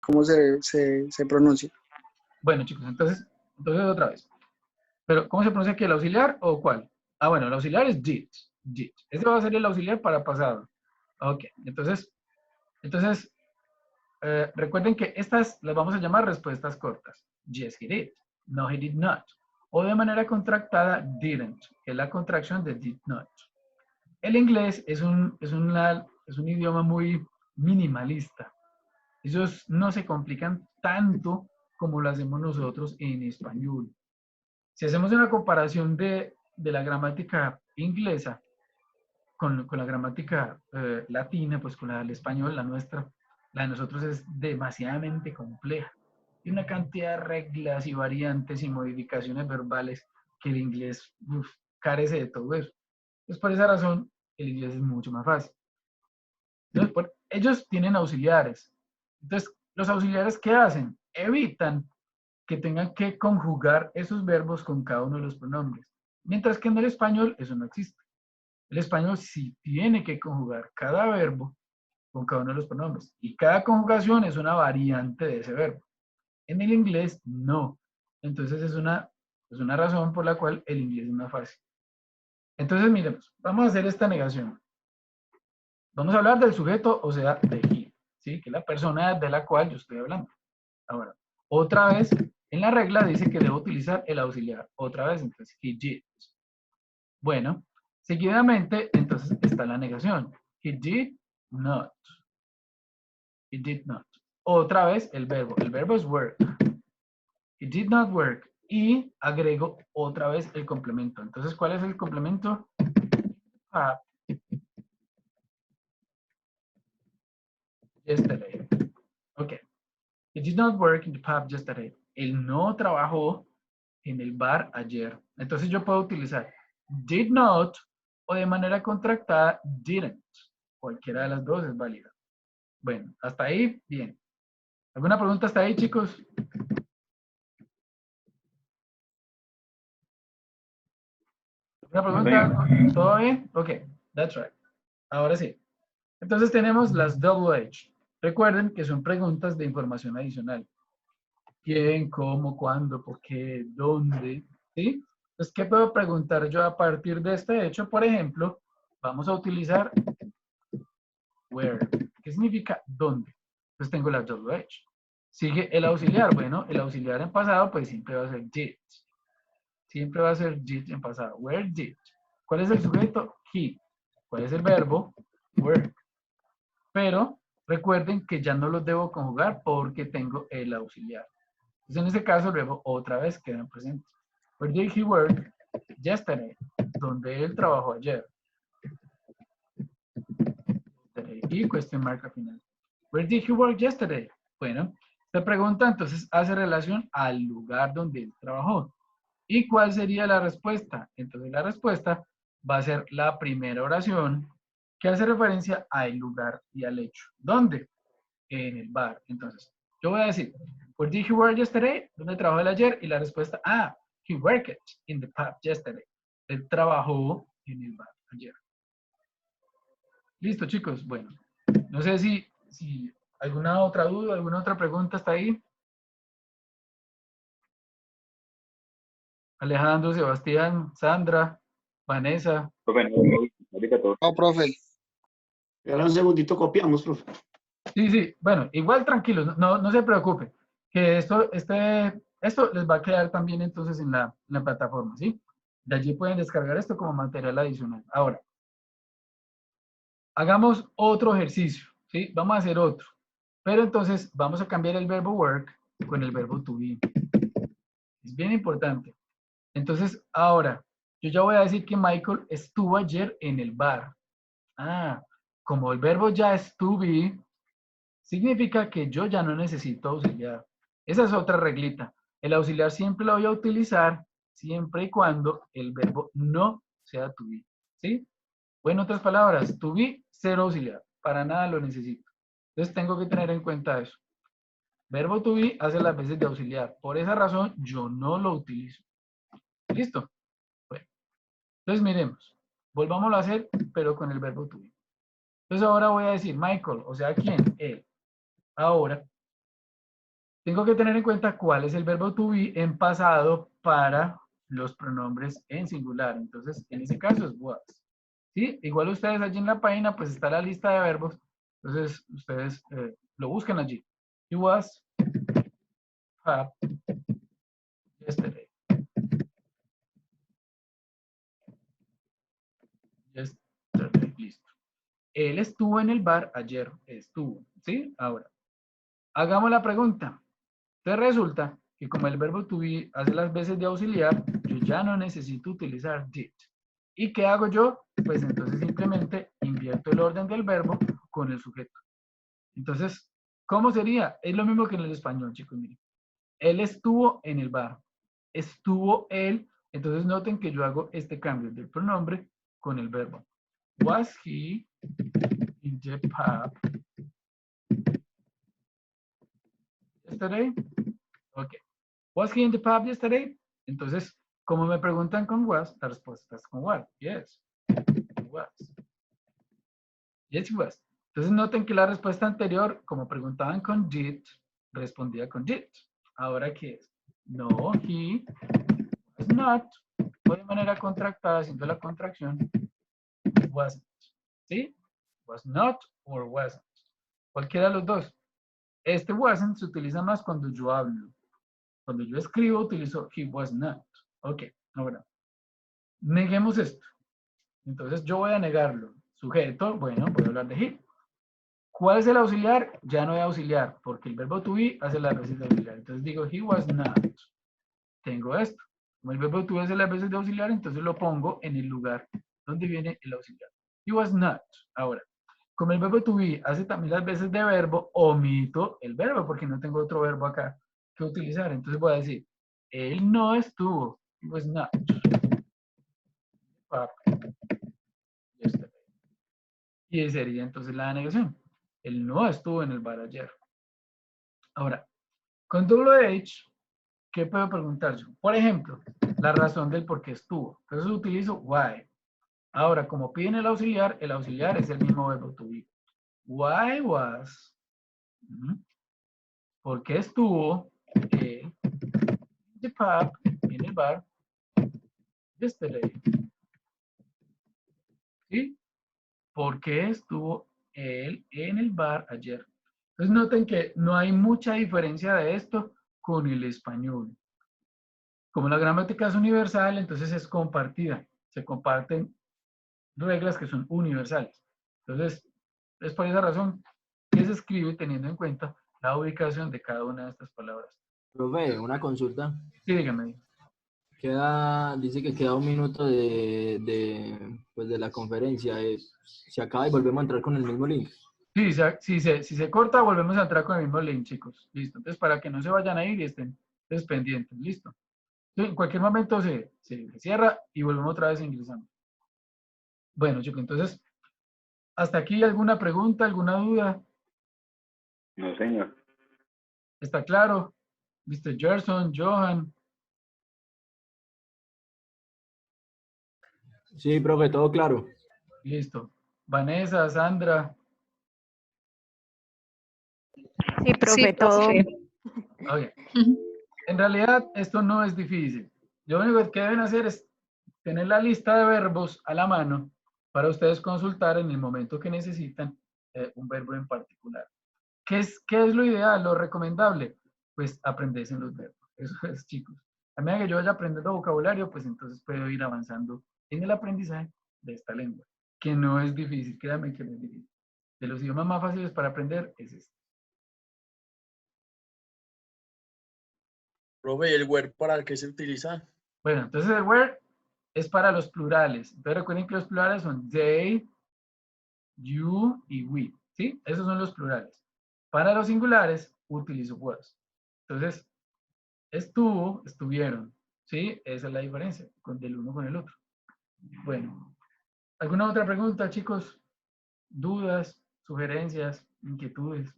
cómo se pronuncia. Bueno, chicos, entonces otra vez. Pero, ¿cómo se pronuncia aquí? ¿El auxiliar o cuál? Ah, bueno, el auxiliar es did. Did. Este va a ser el auxiliar para pasado. Ok, entonces recuerden que estas las vamos a llamar respuestas cortas. Yes, he did. No, he did not. O de manera contractada, didn't, que es la contracción de did not. El inglés es un idioma muy minimalista. Ellos no se complican tanto como lo hacemos nosotros en español. Si hacemos una comparación de la gramática inglesa con la gramática latina, pues con la del español, la nuestra, la de nosotros es demasiadamente compleja. Y una cantidad de reglas y variantes y modificaciones verbales que el inglés carece de todo eso. Entonces, por esa razón, el inglés es mucho más fácil. Entonces, ellos tienen auxiliares. Entonces, los auxiliares, ¿qué hacen? Evitan que tengan que conjugar esos verbos con cada uno de los pronombres. Mientras que en el español eso no existe. El español sí tiene que conjugar cada verbo con cada uno de los pronombres. Y cada conjugación es una variante de ese verbo. En el inglés no. Entonces es una razón por la cual el inglés es más fácil. Entonces miremos, vamos a hacer esta negación. Vamos a hablar del sujeto, o sea, de he, ¿sí? Que es la persona de la cual yo estoy hablando. Ahora, otra vez, en la regla dice que debo utilizar el auxiliar. Otra vez, entonces, he did. Bueno, seguidamente, entonces, está la negación. He did not. He did not. Otra vez, el verbo. El verbo es work. He did not work. Y agrego otra vez el complemento. Entonces, ¿cuál es el complemento? Yesterday. Ok. He did not work in the pub yesterday. Él no trabajó en el bar ayer. Entonces yo puedo utilizar did not o de manera contractada didn't. Cualquiera de las dos es válida. Bueno, hasta ahí, bien. ¿Alguna pregunta hasta ahí, chicos? ¿Alguna pregunta? ¿Todo bien? Ok, that's right. Ahora sí. Entonces tenemos las double H. Recuerden que son preguntas de información adicional. ¿Quién, cómo, cuándo, por qué, dónde? ¿Sí? Entonces, ¿qué puedo preguntar yo a partir de este hecho? Por ejemplo, vamos a utilizar where. ¿Qué significa dónde? Pues tengo la WH. Sigue el auxiliar. Bueno, el auxiliar en pasado, pues siempre va a ser did. Siempre va a ser did en pasado. Where did. ¿Cuál es el sujeto? He. ¿Cuál es el verbo? Work. Pero recuerden que ya no los debo conjugar porque tengo el auxiliar. Entonces, en este caso, el verbo otra vez queda en presente. Where did he work yesterday? Donde él trabajó ayer. Y question mark al final. Where did he work yesterday? Bueno, esta pregunta entonces hace relación al lugar donde él trabajó. ¿Y cuál sería la respuesta? Entonces la respuesta va a ser la primera oración que hace referencia al lugar y al hecho. ¿Dónde? En el bar. Entonces, yo voy a decir, where did he work yesterday? ¿Dónde trabajó él ayer? Y la respuesta, he worked in the pub yesterday. Él trabajó en el bar ayer. Listo, chicos. Bueno, no sé si alguna otra duda, alguna otra pregunta está ahí. Alejandro, Sebastián, Sandra, Vanessa. Profe, ahorita todo. No, profe. Ahora un segundito copiamos, profe. Sí, bueno, igual tranquilos, no se preocupen, que esto les va a quedar también entonces en la plataforma, ¿sí? De allí pueden descargar esto como material adicional. Ahora, hagamos otro ejercicio, ¿sí? Vamos a hacer otro. Pero entonces vamos a cambiar el verbo work con el verbo to be. Es bien importante. Entonces, ahora, yo ya voy a decir que Michael estuvo ayer en el bar. Como el verbo ya es to be, significa que yo ya no necesito auxiliar. Esa es otra reglita. El auxiliar siempre lo voy a utilizar siempre y cuando el verbo no sea to be. ¿Sí? O en otras palabras, to be, cero auxiliar. Para nada lo necesito. Entonces tengo que tener en cuenta eso. Verbo to be hace las veces de auxiliar. Por esa razón, yo no lo utilizo. ¿Listo? Bueno. Entonces miremos. Volvámoslo a hacer, pero con el verbo to be. Entonces ahora voy a decir Michael, o sea, ¿quién? Él. Ahora, tengo que tener en cuenta cuál es el verbo to be en pasado para los pronombres en singular. Entonces, en ese caso es was. ¿Sí? Igual ustedes allí en la página, pues está la lista de verbos. Entonces, ustedes lo buscan allí. He was up yesterday. Yesterday, listo. Él estuvo en el bar ayer. Estuvo, ¿sí? Ahora, hagamos la pregunta. Entonces resulta que como el verbo to be hace las veces de auxiliar, yo ya no necesito utilizar did. ¿Y qué hago yo? Pues entonces simplemente invierto el orden del verbo con el sujeto. Entonces, ¿cómo sería? Es lo mismo que en el español, chicos, miren. Él estuvo en el bar. Estuvo él. Entonces noten que yo hago este cambio del pronombre con el verbo. Was he in the pub yesterday? Ok. Was he in the pub yesterday? Entonces, como me preguntan con was, la respuesta es con what. Yes. He was. Yes, he was. Entonces noten que la respuesta anterior, como preguntaban con did, respondía con did. Ahora, ¿qué es? No, he was not. O de manera contractada, haciendo la contracción, wasn't. ¿Sí? Was not or wasn't. Cualquiera de los dos. Este wasn't se utiliza más cuando yo hablo. Cuando yo escribo, utilizo he was not. Ok, ahora, neguemos esto. Entonces yo voy a negarlo. Sujeto, bueno, voy a hablar de he. ¿Cuál es el auxiliar? Ya no hay auxiliar, porque el verbo to be hace las veces de auxiliar. Entonces digo, he was not. Tengo esto. Como el verbo to be hace las veces de auxiliar, entonces lo pongo en el lugar donde viene el auxiliar. He was not. Ahora, como el verbo to be hace también las veces de verbo, omito el verbo, porque no tengo otro verbo acá que utilizar. Entonces voy a decir, él no estuvo. He was not. Yesterday. Y sería entonces la negación. Él no estuvo en el bar ayer. Ahora, con WH, ¿qué puedo preguntar yo? Por ejemplo, la razón del por qué estuvo. Entonces utilizo why. Ahora, como piden el auxiliar es el mismo verbo to be. Why was. ¿Por qué estuvo en the pub, en el bar, yesterday? ¿Sí? ¿Por qué estuvo él en el bar ayer? Entonces noten que no hay mucha diferencia de esto con el español. Como la gramática es universal, entonces es compartida. Se comparten reglas que son universales. Entonces, es por esa razón que se escribe teniendo en cuenta la ubicación de cada una de estas palabras. Profe, una consulta. Sí, dígame. Dice que queda un minuto pues de la conferencia. Se acaba y volvemos a entrar con el mismo link. Sí, si se corta, volvemos a entrar con el mismo link, chicos. Listo. Entonces, para que no se vayan a ir y estén pendientes. Listo. Entonces, en cualquier momento se cierra y volvemos otra vez ingresando. Bueno, chicos, entonces, ¿hasta aquí alguna pregunta, alguna duda? No, señor. ¿Está claro? Mr. Gerson, Johan. Sí, profe, todo claro. Listo. Vanessa, Sandra. Sí, profe, todo. Okay. En realidad, esto no es difícil. Lo único que deben hacer es tener la lista de verbos a la mano para ustedes consultar en el momento que necesitan un verbo en particular. ¿Qué es lo ideal, lo recomendable? Pues aprenderse los verbos. Eso es, chicos. A medida que yo vaya aprendiendo vocabulario, pues entonces puedo ir avanzando en el aprendizaje de esta lengua, que no es difícil, créanme que no es difícil. De los idiomas más fáciles para aprender es este. Profe, ¿y el word para qué se utiliza? Bueno, entonces el where es para los plurales. Entonces recuerden que los plurales son they, you y we. ¿Sí? Esos son los plurales. Para los singulares utilizo was. Entonces, estuvo, estuvieron. ¿Sí? Esa es la diferencia del uno con el otro. Bueno, ¿alguna otra pregunta, chicos? ¿Dudas, sugerencias, inquietudes?